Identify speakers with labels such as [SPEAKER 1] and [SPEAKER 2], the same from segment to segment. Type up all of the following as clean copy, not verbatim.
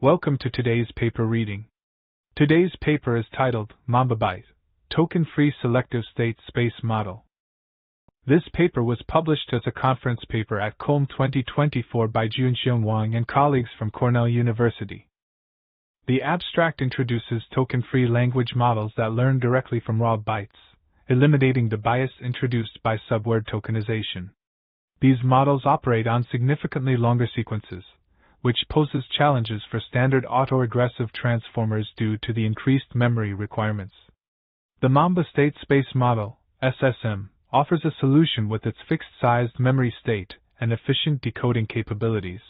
[SPEAKER 1] Welcome to today's paper reading. Today's paper is titled MambaByte, Token-Free Selective State Space Model. This paper was published as a conference paper at COLM 2024 by Junxiong Wang and colleagues from Cornell University. The abstract introduces token-free language models that learn directly from raw bytes, eliminating the bias introduced by subword tokenization. These models operate on significantly longer sequences, which poses challenges for standard autoregressive transformers due to the increased memory requirements. The Mamba State Space Model, SSM, offers a solution with its fixed-sized memory state and efficient decoding capabilities.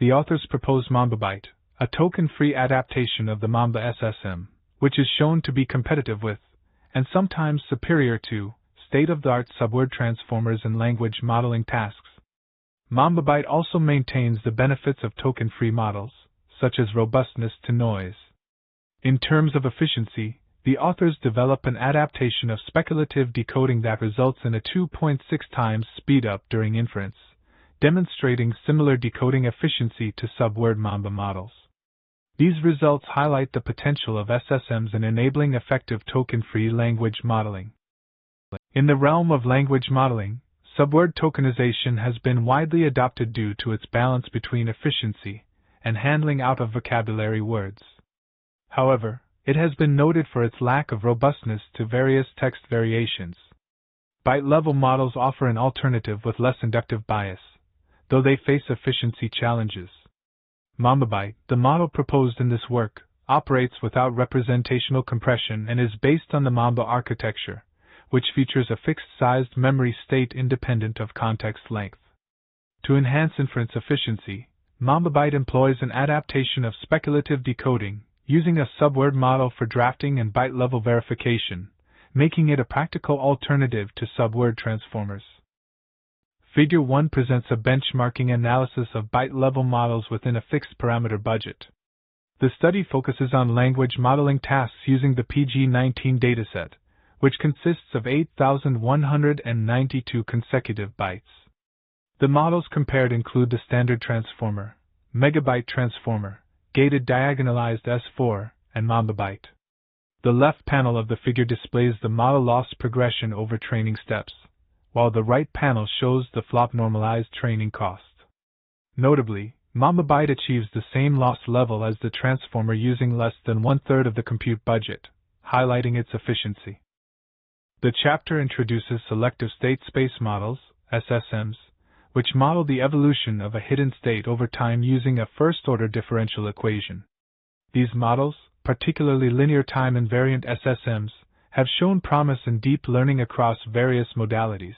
[SPEAKER 1] The authors propose MambaByte, a token-free adaptation of the Mamba SSM, which is shown to be competitive with, and sometimes superior to, state-of-the-art subword transformers in language modeling tasks. MambaByte also maintains the benefits of token-free models, such as robustness to noise. In terms of efficiency, the authors develop an adaptation of speculative decoding that results in a 2.6 times speed-up during inference, demonstrating similar decoding efficiency to subword Mamba models. These results highlight the potential of SSMs in enabling effective token-free language modeling. In the realm of language modeling, subword tokenization has been widely adopted due to its balance between efficiency and handling out-of-vocabulary words. However, it has been noted for its lack of robustness to various text variations. Byte-level models offer an alternative with less inductive bias, though they face efficiency challenges. MambaByte, the model proposed in this work, operates without representational compression and is based on the Mamba architecture, which features a fixed-sized memory state independent of context length. To enhance inference efficiency, MambaByte employs an adaptation of speculative decoding, using a subword model for drafting and byte-level verification, making it a practical alternative to subword transformers. Figure 1 presents a benchmarking analysis of byte-level models within a fixed-parameter budget. The study focuses on language modeling tasks using the PG19 dataset, which consists of 8,192 consecutive bytes. The models compared include the standard transformer, megabyte transformer, gated diagonalized S4, and MambaByte. The left panel of the figure displays the model loss progression over training steps, while the right panel shows the flop normalized training cost. Notably, MambaByte achieves the same loss level as the transformer using less than one-third of the compute budget, highlighting its efficiency. The chapter introduces selective state space models, SSMs, which model the evolution of a hidden state over time using a first-order differential equation. These models, particularly linear time invariant SSMs, have shown promise in deep learning across various modalities.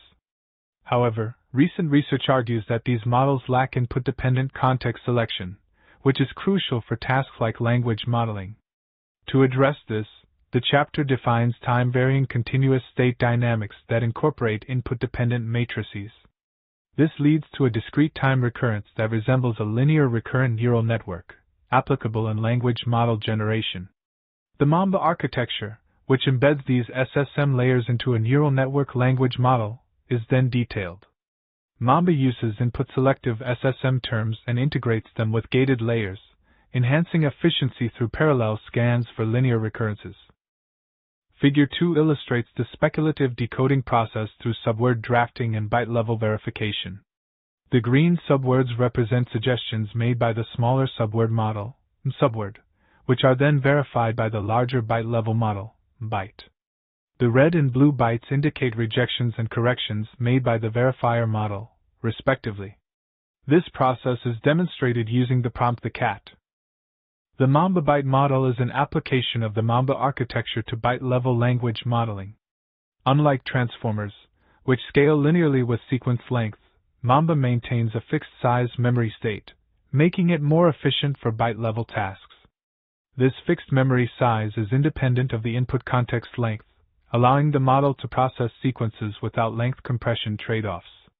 [SPEAKER 1] However, recent research argues that these models lack input-dependent context selection, which is crucial for tasks like language modeling. To address this, the chapter defines time-varying continuous state dynamics that incorporate input-dependent matrices. This leads to a discrete time recurrence that resembles a linear recurrent neural network, applicable in language model generation. The Mamba architecture, which embeds these SSM layers into a neural network language model, is then detailed. Mamba uses input-selective SSM terms and integrates them with gated layers, enhancing efficiency through parallel scans for linear recurrences. Figure 2 illustrates the speculative decoding process through subword drafting and byte-level verification. The green subwords represent suggestions made by the smaller subword model, subword, which are then verified by the larger byte-level model, byte. The red and blue bytes indicate rejections and corrections made by the verifier model, respectively. This process is demonstrated using the prompt the cat. The MambaByte model is an application of the Mamba architecture to byte-level language modeling. Unlike transformers, which scale linearly with sequence length, Mamba maintains a fixed-size memory state, making it more efficient for byte-level tasks. This fixed memory size is independent of the input context length, allowing the model to process sequences without length compression trade-offs.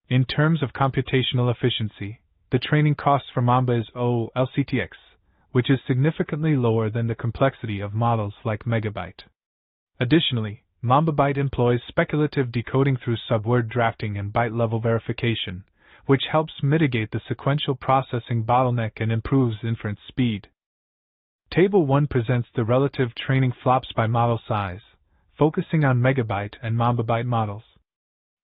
[SPEAKER 1] In terms of computational efficiency, the training cost for Mamba is LCTX, which is significantly lower than the complexity of models like MambaByte. Additionally, MambaByte employs speculative decoding through subword drafting and byte-level verification, which helps mitigate the sequential processing bottleneck and improves inference speed. Table 1 presents the relative training flops by model size, focusing on MambaByte and MambaByte models.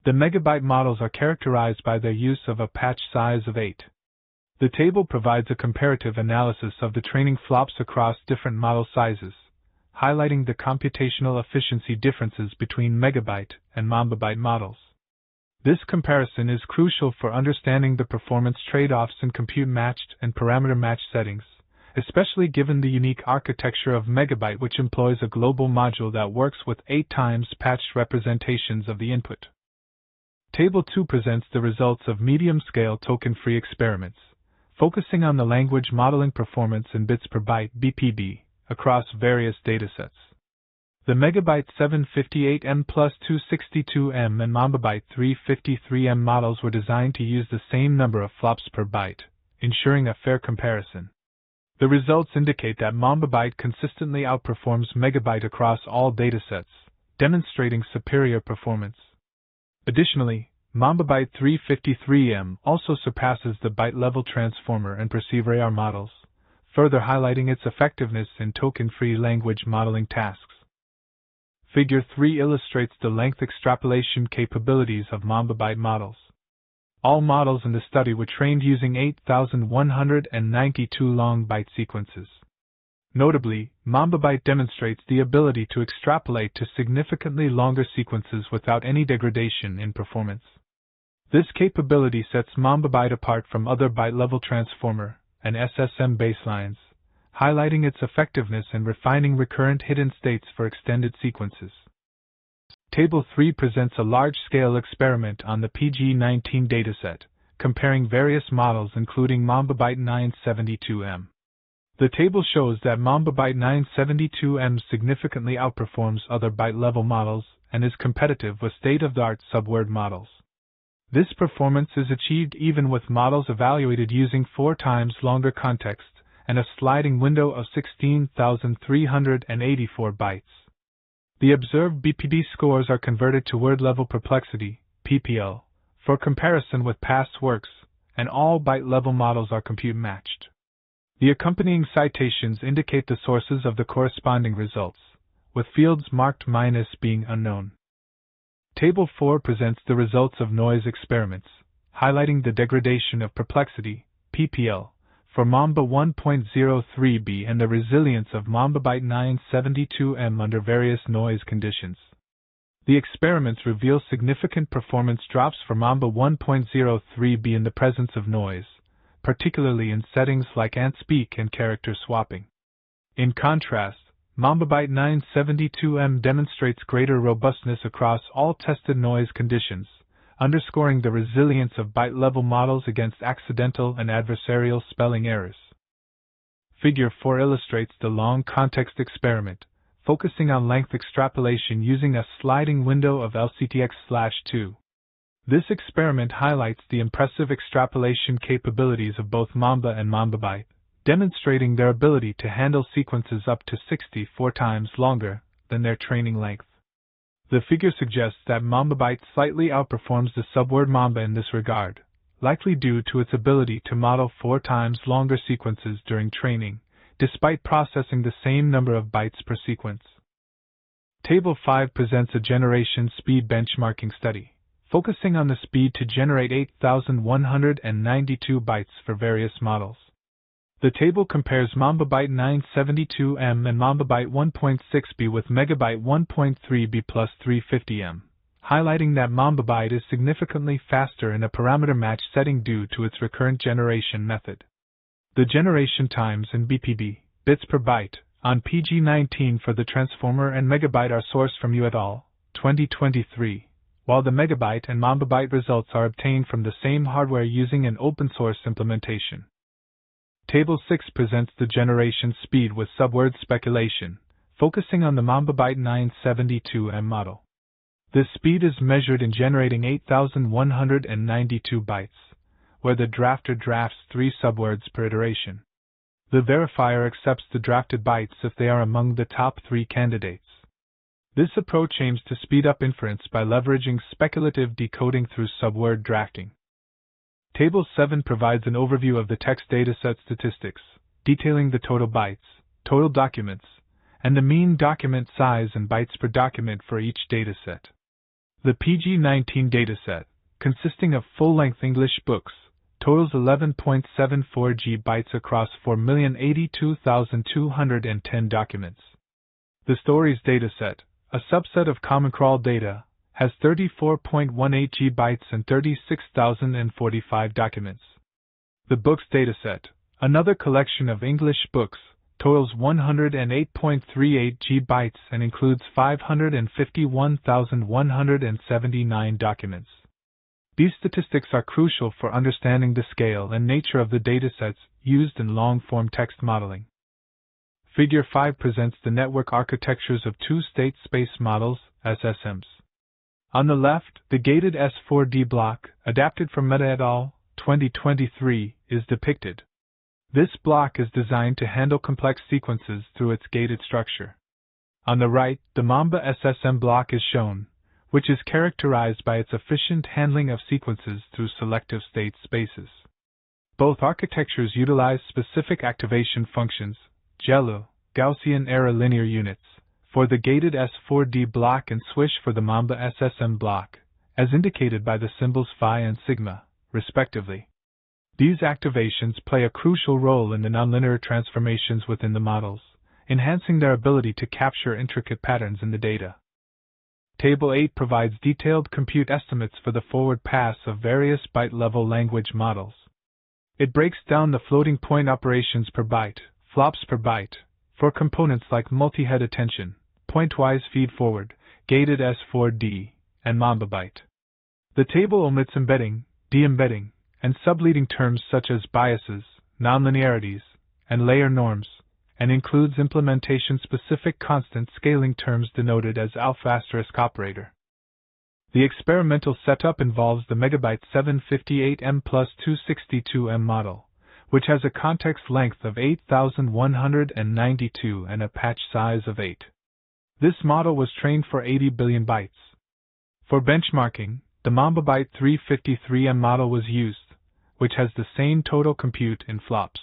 [SPEAKER 1] The MambaByte models are characterized by their use of a patch size of 8. The table provides a comparative analysis of the training flops across different model sizes, highlighting the computational efficiency differences between MambaByte and MambaByte models. This comparison is crucial for understanding the performance trade-offs in compute-matched and parameter-matched settings, especially given the unique architecture of MambaByte, which employs a global module that works with 8 times patched representations of the input. Table 2 presents the results of medium-scale token-free experiments, focusing on the language modeling performance in bits per byte (BPB) across various datasets. The MambaByte 758M plus 262M and MambaByte 353M models were designed to use the same number of flops per byte, ensuring a fair comparison. The results indicate that MambaByte consistently outperforms MambaByte across all datasets, demonstrating superior performance. Additionally, MambaByte 353M also surpasses the byte-level transformer and perceiver AR models, further highlighting its effectiveness in token-free language modeling tasks. Figure 3 illustrates the length extrapolation capabilities of MambaByte models. All models in the study were trained using 8,192 long byte sequences. Notably, MambaByte demonstrates the ability to extrapolate to significantly longer sequences without any degradation in performance. This capability sets MambaByte apart from other byte-level transformer and SSM baselines, highlighting its effectiveness in refining recurrent hidden states for extended sequences. Table 3 presents a large-scale experiment on the PG19 dataset, comparing various models including MambaByte 972M. The table shows that MambaByte 972M significantly outperforms other byte-level models and is competitive with state-of-the-art subword models. This performance is achieved even with models evaluated using 4 times longer context and a sliding window of 16,384 bytes. The observed BPD scores are converted to word-level perplexity, PPL, for comparison with past works, and all byte-level models are compute-matched. The accompanying citations indicate the sources of the corresponding results, with fields marked minus being unknown. Table 4 presents the results of noise experiments, highlighting the degradation of perplexity, PPL, for Mamba 1.03b and the resilience of MambaByte 972M under various noise conditions. The experiments reveal significant performance drops for Mamba 1.03b in the presence of noise, particularly in settings like ant-speak and character swapping. In contrast, MambaByte 972M demonstrates greater robustness across all tested noise conditions, underscoring the resilience of byte-level models against accidental and adversarial spelling errors. Figure 4 illustrates the long context experiment, focusing on length extrapolation using a sliding window of LCTX/2. This experiment highlights the impressive extrapolation capabilities of both Mamba and MambaByte, demonstrating their ability to handle sequences up to 64 times longer than their training length. The figure suggests that MambaByte slightly outperforms the subword Mamba in this regard, likely due to its ability to model 4 times longer sequences during training, despite processing the same number of bytes per sequence. Table 5 presents a generation speed benchmarking study, focusing on the speed to generate 8,192 bytes for various models. The table compares MambaByte 972M and MambaByte 1.6b with MambaByte 1.3b plus 350M, highlighting that MambaByte is significantly faster in a parameter match setting due to its recurrent generation method. The generation times in BPB, bits per byte, on PG19 for the transformer and MambaByte are sourced from U et al., 2023, while the MambaByte and MambaByte results are obtained from the same hardware using an open-source implementation. Table 6 presents the generation speed with subword speculation, focusing on the MambaByte 972M model. This speed is measured in generating 8,192 bytes, where the drafter drafts 3 subwords per iteration. The verifier accepts the drafted bytes if they are among the top 3 candidates. This approach aims to speed up inference by leveraging speculative decoding through subword drafting. Table 7 provides an overview of the text dataset statistics, detailing the total bytes, total documents, and the mean document size and bytes per document for each dataset. The PG-19 dataset, consisting of full-length English books, totals 11.74 GB across 4,082,210 documents. The Stories dataset, a subset of Common Crawl data, has 34.18 GB and 36,045 documents. The Books dataset, another collection of English books, totals 108.38 GB and includes 551,179 documents. These statistics are crucial for understanding the scale and nature of the datasets used in long-form text modeling. Figure 5 presents the network architectures of two state space models, SSMs. On the left, the gated S4D block, adapted from Meta et al. 2023, is depicted. This block is designed to handle complex sequences through its gated structure. On the right, the Mamba SSM block is shown, which is characterized by its efficient handling of sequences through selective state spaces. Both architectures utilize specific activation functions, GELU, Gaussian error linear units, for the gated S4D block and swish for the Mamba SSM block, as indicated by the symbols phi and sigma, respectively. These activations play a crucial role in the nonlinear transformations within the models, enhancing their ability to capture intricate patterns in the data. Table 8 provides detailed compute estimates for the forward pass of various byte-level language models. It breaks down the floating point operations per byte, flops per byte, for components like multi-head attention, pointwise feed-forward, gated S4D, and MambaByte. The table omits embedding, de-embedding, and subleading terms such as biases, nonlinearities, and layer norms, and includes implementation-specific constant scaling terms denoted as alpha * operator. The experimental setup involves the MambaByte 758M plus 262M model, which has a context length of 8,192 and a patch size of 8. This model was trained for 80 billion bytes. For benchmarking, the MambaByte 353M model was used, which has the same total compute in flops.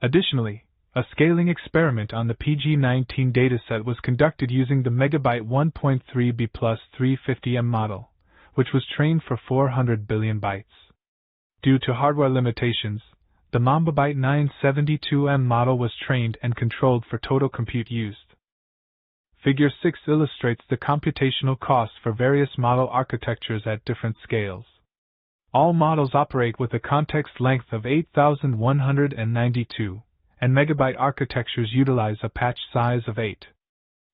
[SPEAKER 1] Additionally, a scaling experiment on the PG-19 dataset was conducted using the MambaByte 1.3B plus 350M model, which was trained for 400 billion bytes. Due to hardware limitations, the MambaByte 972M model was trained and controlled for total compute used. Figure 6 illustrates the computational costs for various model architectures at different scales. All models operate with a context length of 8,192, and MambaByte architectures utilize a patch size of 8.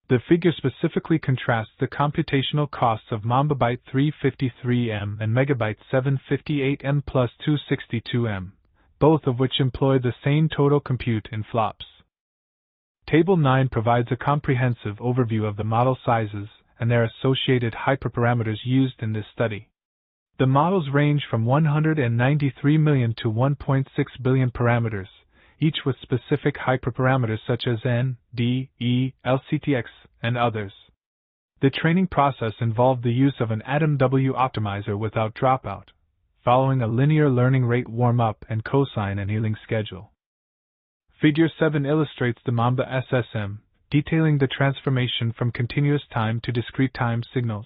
[SPEAKER 1] The figure specifically contrasts the computational costs of MambaByte 353M and MambaByte 758M plus 262M, both of which employ the same total compute in flops. Table 9 provides a comprehensive overview of the model sizes and their associated hyperparameters used in this study. The models range from 193 million to 1.6 billion parameters, each with specific hyperparameters such as N, D, E, LCTX, and others. The training process involved the use of an AtomW optimizer without dropout, following a linear learning rate warm-up and cosine annealing schedule. Figure 7 illustrates the Mamba SSM, detailing the transformation from continuous time to discrete time signals.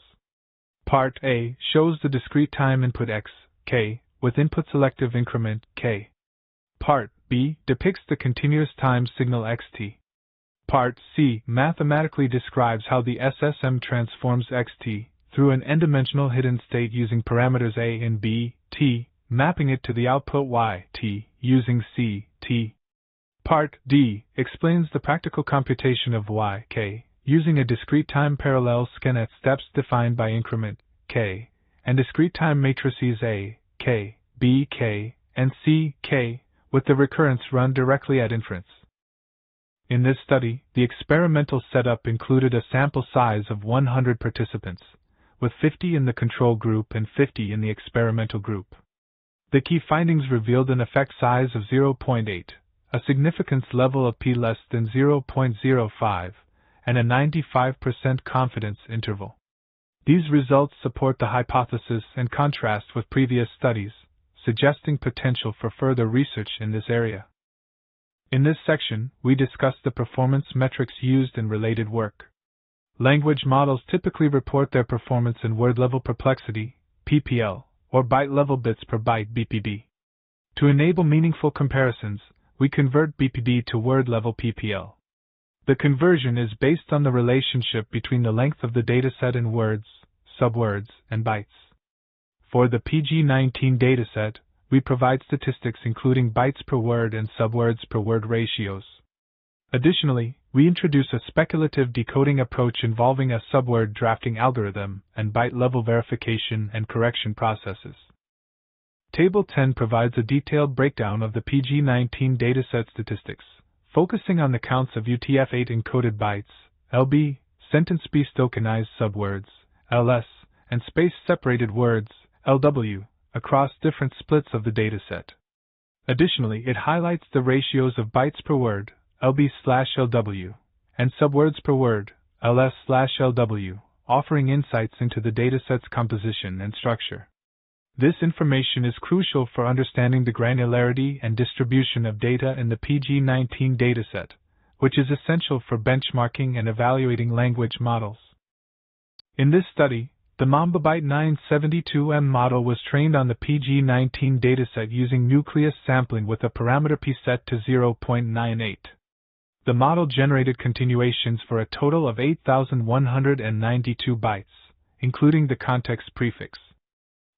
[SPEAKER 1] Part A shows the discrete time input x, k, with input selective increment k. Part B depicts the continuous time signal xt. Part C mathematically describes how the SSM transforms xt through an n-dimensional hidden state using parameters a and b, t, mapping it to the output y, t, using c, t. Part D explains the practical computation of y, k, using a discrete time parallel scan at steps defined by increment k, and discrete time matrices a, k, b, k, and c, k, with the recurrence run directly at inference. In this study, the experimental setup included a sample size of 100 participants, with 50 in the control group and 50 in the experimental group. The key findings revealed an effect size of 0.8, a significance level of p less than 0.05, and a 95% confidence interval. These results support the hypothesis and contrast with previous studies, suggesting potential for further research in this area. In this section, we discuss the performance metrics used in related work. Language models typically report their performance in word-level perplexity, PPL, or byte-level bits per byte, BPB. To enable meaningful comparisons, we convert BPB to word-level PPL. The conversion is based on the relationship between the length of the dataset in words, subwords, and bytes. For the PG19 dataset, we provide statistics including bytes per word and subwords per word ratios. Additionally, we introduce a speculative decoding approach involving a subword drafting algorithm and byte-level verification and correction processes. Table 10 provides a detailed breakdown of the PG19 dataset statistics, focusing on the counts of UTF-8 encoded bytes, LB, sentence-piece tokenized subwords, LS, and space-separated words, LW, across different splits of the dataset. Additionally, it highlights the ratios of bytes per word, LB/LW, and subwords per word, LS/LW, offering insights into the dataset's composition and structure. This information is crucial for understanding the granularity and distribution of data in the PG19 dataset, which is essential for benchmarking and evaluating language models. In this study, the MambaByte 972M model was trained on the PG19 dataset using nucleus sampling with a parameter p set to 0.98. The model generated continuations for a total of 8,192 bytes, including the context prefix.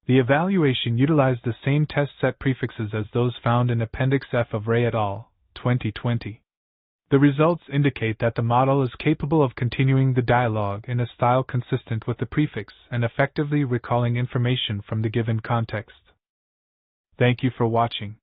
[SPEAKER 1] The evaluation utilized the same test set prefixes as those found in Appendix F of Ray et al., 2020. The results indicate that the model is capable of continuing the dialogue in a style consistent with the prefix and effectively recalling information from the given context. Thank you for watching.